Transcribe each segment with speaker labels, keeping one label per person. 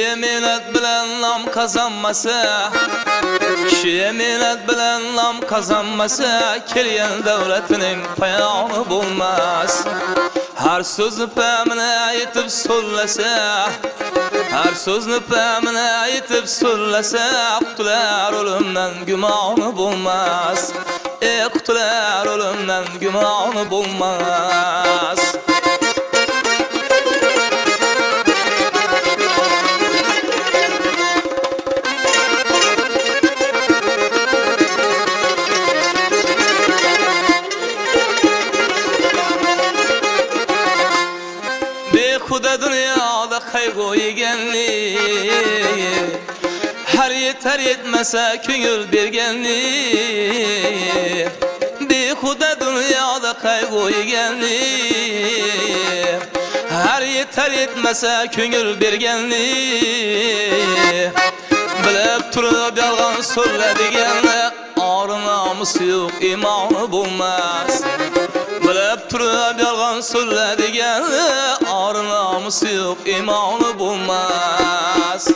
Speaker 1: Kişi minnet bilen nam kazanmasa, kişi minnet bilen nam kazanmasa, kelgen devletinin payağını bulmaz. Her sözü pemine yetip sollasa, her sözünü pemine yetip sollasa, kutular ölümden gümanı bulmaz. Kutular ölümden gümanı bulmaz. Bekuda dünyada kaygı yegenli, her yeter yetmese köngül bergenli. Bekuda dünyada kaygı yegenli, her yeter yetmese köngül bergenli. Bilip turup yalgan söyledigenle, arı namusu yok imanı bulmaz. Bilip turup yalgan söyledigenle, arı namusu yok imanı bulmaz.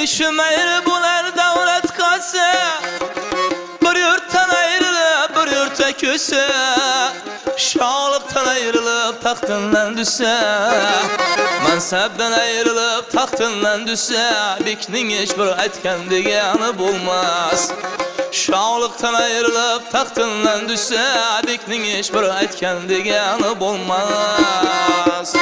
Speaker 1: İşim ayrı bular devlet kası, bir yurttan ayrılıp bir yurta küse, şağlıktan ayrılıp tahtından düşse, mansabdan ayrılıp tahtından düşse, bekning hiçbir etken degeni bulmaz. Şağlıktan ayrılıp tahtından düşse, bekning hiçbir etken degeni bulmaz.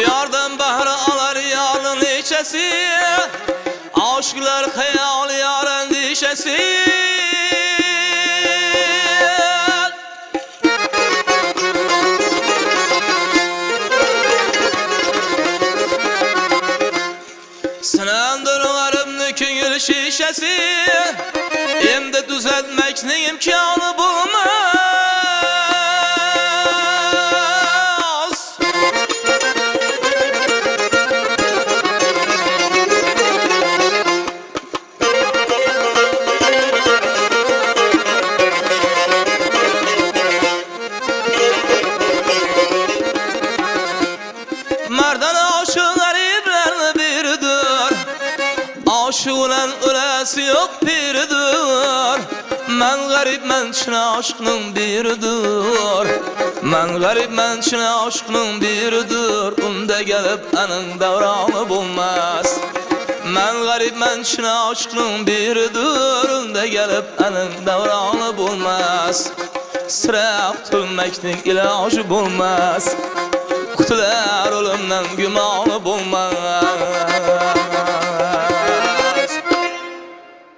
Speaker 1: Yardan bahri alar yarın içesi, aşklar hayal yarın dişesi. Sınandır varımlı köngül şişesi, emde düzeltmeknin imkanı bulmaz. Merdan aşıklar ibren biridir, aşığılan ölesi yok biridir. Men garip men çına aşkının biridir, men garip men çına aşkının biridir. Unda gelip anın devranı bulmaz. Men garip men çına aşkının biridir, unda gelip anın devranı bulmaz. Sıra tutulmeknin ilacı bulmaz. Kutular ölümden gümanı bulmaz.